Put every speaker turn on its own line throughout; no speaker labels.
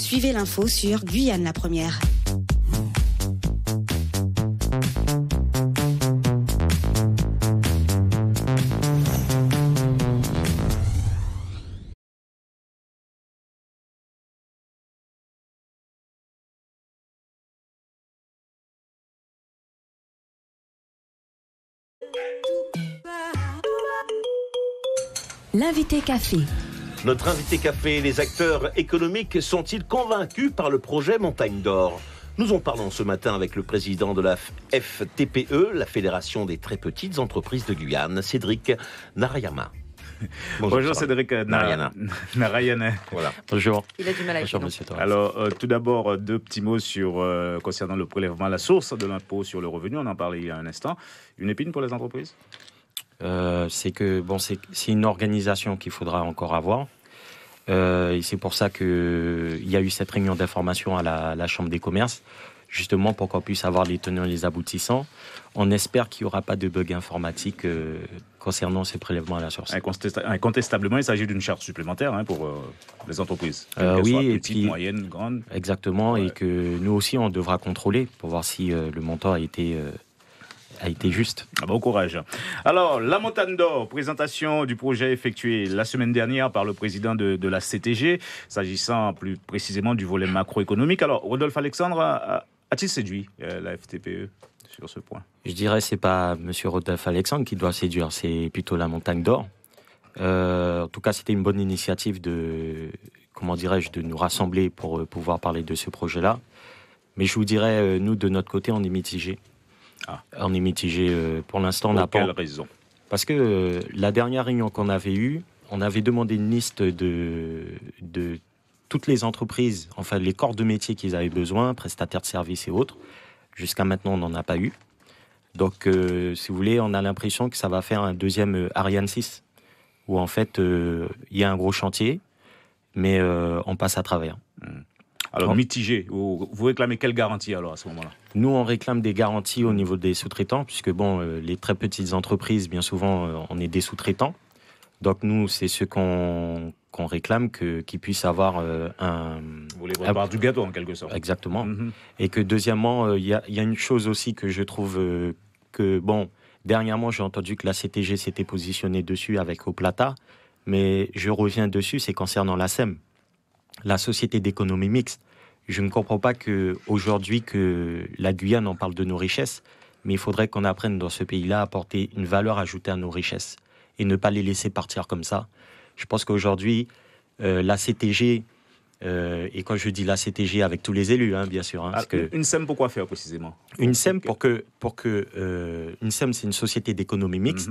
Suivez l'info sur Guyane la Première.
L'invité café.
Notre invité café, les acteurs économiques sont-ils convaincus par le projet Montagne d'Or ? Nous en parlons ce matin avec le président de la FTPE, la Fédération des très petites entreprises de Guyane, Cédric Narayana.
Bonjour Cédric Narayana.
Voilà.
Bonjour.
Il a du mal à
Bonjour, monsieur Torres.
Alors, tout d'abord, deux petits mots concernant le prélèvement à la source de l'impôt sur le revenu. On en parlait il y a un instant. Une épine pour les entreprises ?
C'est une organisation qu'il faudra encore avoir. Et c'est pour ça qu'il y a eu cette réunion d'information à la Chambre des commerces, justement pour qu'on puisse avoir les tenants et les aboutissants. On espère qu'il n'y aura pas de bug informatique concernant ces prélèvements à la source.
Incontestablement, il s'agit d'une charge supplémentaire pour les entreprises.
Oui,
soient
et
petites,
puis,
moyennes, grandes.
Exactement,
Ouais.
et que nous aussi, on devra contrôler pour voir si le montant a été juste.
Bon courage. Alors, la Montagne d'Or, présentation du projet effectué la semaine dernière par le président de la CTG, s'agissant plus précisément du volet macroéconomique. Alors, Rodolphe Alexandre a-t-il séduit la FTPE sur ce point ?
Je dirais que ce n'est pas M. Rodolphe Alexandre qui doit séduire, c'est plutôt la Montagne d'Or. En tout cas, c'était une bonne initiative de nous rassembler pour pouvoir parler de ce projet-là. Mais je vous dirais, nous, de notre côté, on est mitigés. On est mitigé. Pour l'instant, on n'a pas.
Pour quelle raison ?
Parce que la dernière réunion qu'on avait eue, on avait demandé une liste de toutes les entreprises, enfin les corps de métier qu'ils avaient besoin, prestataires de services et autres. Jusqu'à maintenant, on n'en a pas eu. Donc, si vous voulez, on a l'impression que ça va faire un deuxième Ariane 6, où en fait, il y a un gros chantier, mais on passe à travers.
Alors, mitigé, vous réclamez quelle garantie alors à ce moment-là ?
Nous, on réclame des garanties au niveau des sous-traitants, puisque les très petites entreprises, bien souvent, on est des sous-traitants. Donc nous, c'est ce qu'on réclame, qu'ils puissent avoir un...
Vous voulez votre part du gâteau, en quelque sorte.
Exactement. Et que deuxièmement, il y a une chose aussi que je trouve dernièrement, j'ai entendu que la CTG s'était positionnée dessus avec Oplata, mais je reviens dessus, c'est concernant la SEM, la Société d'économie mixte. Je ne comprends pas qu'aujourd'hui, que la Guyane, on parle de nos richesses, mais il faudrait qu'on apprenne dans ce pays-là à apporter une valeur ajoutée à nos richesses et ne pas les laisser partir comme ça. Je pense qu'aujourd'hui, la CTG, et quand je dis la CTG avec tous les élus, bien sûr.
Une SEM, pourquoi faire précisément ?
Une SEM, une SEM, c'est une société d'économie mixte,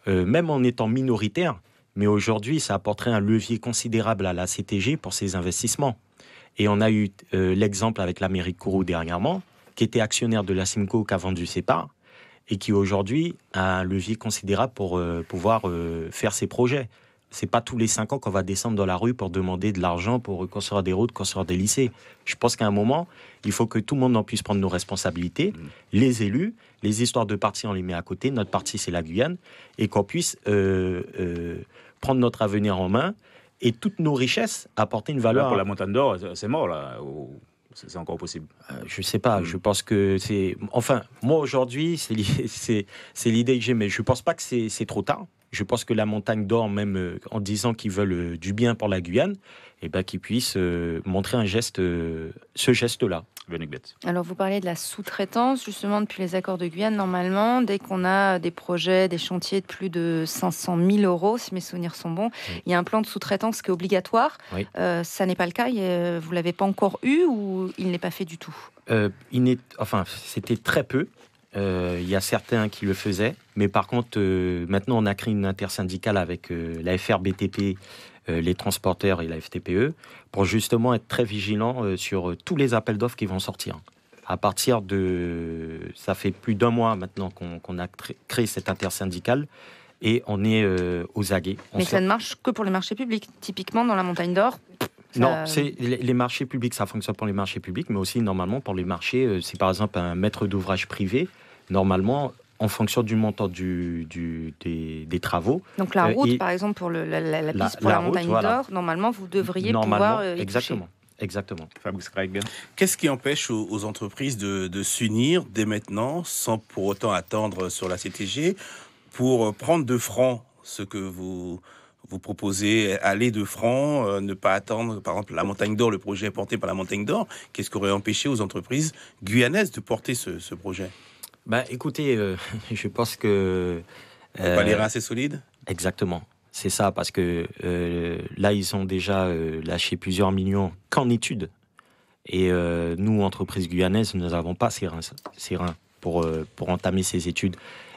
même en étant minoritaire, mais aujourd'hui, ça apporterait un levier considérable à la CTG pour ses investissements. Et on a eu l'exemple avec la mairie de Kourou dernièrement, qui était actionnaire de la Simco, qui a vendu ses parts, et qui aujourd'hui a un levier considérable pour pouvoir faire ses projets. C'est pas tous les 5 ans qu'on va descendre dans la rue pour demander de l'argent pour construire des routes, construire des lycées. Je pense qu'à un moment, il faut que tout le monde en puisse prendre nos responsabilités, les élus, les histoires de partis, on les met à côté. Notre parti, c'est la Guyane, et qu'on puisse prendre notre avenir en main et toutes nos richesses apporter une valeur.
Là, pour la Montagne d'Or, c'est mort là. C'est encore possible.
Je sais pas. Je pense que c'est. Enfin, moi aujourd'hui, c'est l'idée que j'ai, mais je pense pas que c'est trop tard. Je pense que la Montagne d'Or, même en disant qu'ils veulent du bien pour la Guyane, qu'ils puissent montrer ce geste-là.
Alors, vous parlez de la sous-traitance, justement, depuis les accords de Guyane, normalement, dès qu'on a des projets, des chantiers de plus de 500 000 euros, si mes souvenirs sont bons, il y a un plan de sous-traitance qui est obligatoire. Oui. Ça n'est pas le cas, vous ne l'avez pas encore eu ou il n'est pas fait du tout ?
C'était très peu. Il y a certains qui le faisaient, mais par contre, maintenant, on a créé une intersyndicale avec la FRBTP, les transporteurs et la FTPE, pour justement être très vigilant sur tous les appels d'offres qui vont sortir. À partir de... Ça fait plus d'1 mois maintenant qu'on a créé cette intersyndicale et on est aux aguets.
Mais ça ne marche que pour les marchés publics. Typiquement, dans la Montagne d'Or...
Non, c'est les marchés publics, ça fonctionne pour les marchés publics, mais aussi normalement pour les marchés, c'est par exemple un maître d'ouvrage privé, normalement... en fonction du montant des travaux.
Donc la route, par exemple, pour la piste pour la Montagne d'Or, normalement, vous devriez pouvoir y
exactement.
toucher.
Exactement.
Fabrice Craig.
Qu'est-ce qui empêche aux entreprises de s'unir dès maintenant, sans pour autant attendre sur la CTG, pour prendre de front ce que vous proposez, aller de front, ne pas attendre, par exemple, la Montagne d'Or, le projet porté par la Montagne d'Or? Qu'est-ce qui aurait empêché aux entreprises guyanaises de porter ce projet?
Écoutez, je pense que...
Pas les reins assez solides?
Exactement. C'est ça, parce que là, ils ont déjà lâché plusieurs millions qu'en études. Et nous, entreprises guyanaises, nous n'avons pas ces reins pour entamer ces études.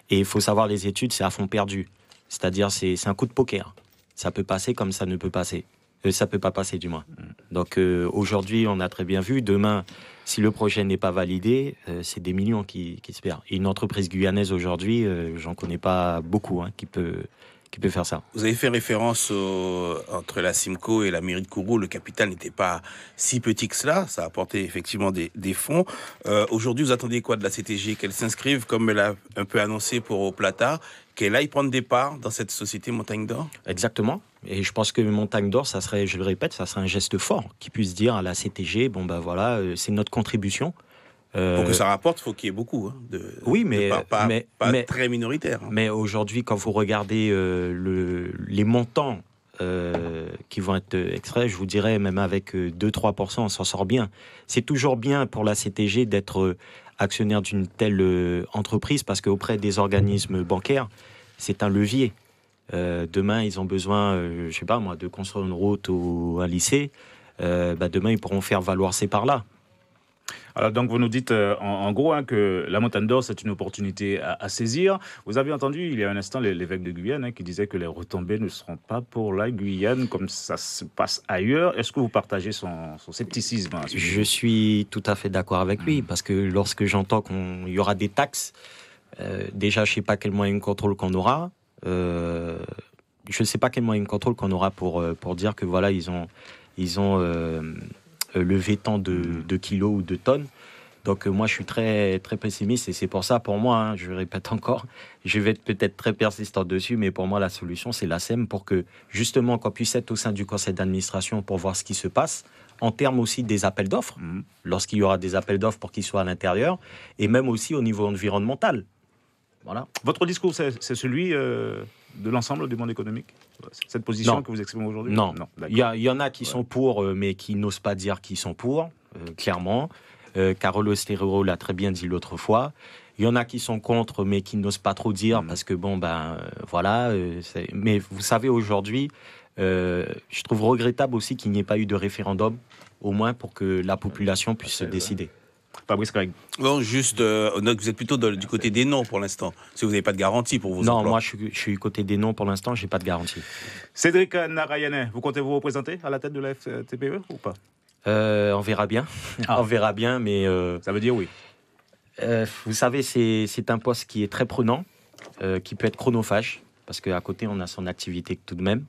Et il faut savoir, les études, c'est à fond perdu. C'est-à-dire, c'est un coup de poker. Ça peut passer comme ça ne peut passer. Ça peut pas passer, du moins. Donc, aujourd'hui, on a très bien vu. Demain, si le projet n'est pas validé, c'est des millions qui se perdent. Et une entreprise guyanaise, aujourd'hui, j'en connais pas beaucoup qui peut faire ça.
Vous avez fait référence entre la Simco et la mairie de Kourou. Le capital n'était pas si petit que cela. Ça a apporté effectivement des fonds. Aujourd'hui, vous attendez quoi de la CTG? Qu'elle s'inscrive, comme elle a un peu annoncé pour Au Plata, qu'elle aille prendre des parts dans cette société Montagne d'Or?
Exactement. Et je pense que Montagne d'Or, ça serait, je le répète, ça serait un geste fort qui puisse dire à la CTG, voilà, c'est notre contribution.
Pour que ça rapporte, il faut qu'il y ait beaucoup.
Oui, mais
pas très minoritaire.
Mais aujourd'hui, quand vous regardez les montants qui vont être extraits, je vous dirais, même avec 2-3%, on s'en sort bien. C'est toujours bien pour la CTG d'être actionnaire d'une telle entreprise, parce qu'auprès des organismes bancaires, c'est un levier. Demain, ils ont besoin, je sais pas moi, de construire une route ou un lycée. Demain, ils pourront faire valoir ces parts-là.
Alors donc vous nous dites en gros que la Montagne d'Or, c'est une opportunité à saisir. Vous avez entendu il y a un instant l'évêque de Guyane qui disait que les retombées ne seront pas pour la Guyane comme ça se passe ailleurs. Est-ce que vous partagez son scepticisme à ce
Je suis tout à fait d'accord avec lui, parce que lorsque j'entends qu'il y aura des taxes, déjà je ne sais pas quel moyen de contrôle qu'on aura. Je ne sais pas quel moyen de contrôle qu'on aura pour dire que voilà, ils ont levé tant de kilos ou de tonnes. Donc moi je suis très, très pessimiste, et c'est pour ça, pour moi, je répète encore, je vais être peut-être très persistant dessus, mais pour moi la solution c'est l'ASEM, pour que justement qu'on puisse être au sein du conseil d'administration pour voir ce qui se passe, en termes aussi des appels d'offres, lorsqu'il y aura des appels d'offres, pour qu'ils soient à l'intérieur, et même aussi au niveau environnemental. Voilà.
Votre discours, c'est celui de l'ensemble du monde économique? Cette position que vous exprimez aujourd'hui?
Non. Il y en a qui sont pour, mais qui n'osent pas dire qu'ils sont pour, clairement. Carolo Estero l'a très bien dit l'autre fois. Il y en a qui sont contre, mais qui n'osent pas trop dire, parce que voilà. Mais vous savez, aujourd'hui, je trouve regrettable aussi qu'il n'y ait pas eu de référendum, au moins pour que la population puisse se décider.
Fabrice Craig.
Bon, juste, vous êtes plutôt du côté des non pour l'instant, si vous n'avez pas de garantie pour vos emplois.
Non, moi je suis côté des non pour l'instant, j'ai pas de garantie.
Cédric Narayanet, vous comptez vous représenter à la tête de la FTPE ou pas?
On verra bien. On verra bien, mais...
Ça veut dire oui.
Vous savez, c'est un poste qui est très prenant, qui peut être chronophage, parce qu'à côté, on a son activité tout de même.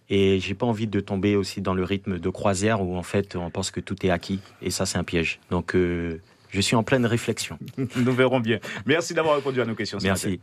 Et j'ai pas envie de tomber aussi dans le rythme de croisière où, en fait, on pense que tout est acquis. Et ça, c'est un piège. Donc, je suis en pleine réflexion.
Nous verrons bien. Merci d'avoir répondu à nos questions.
Merci.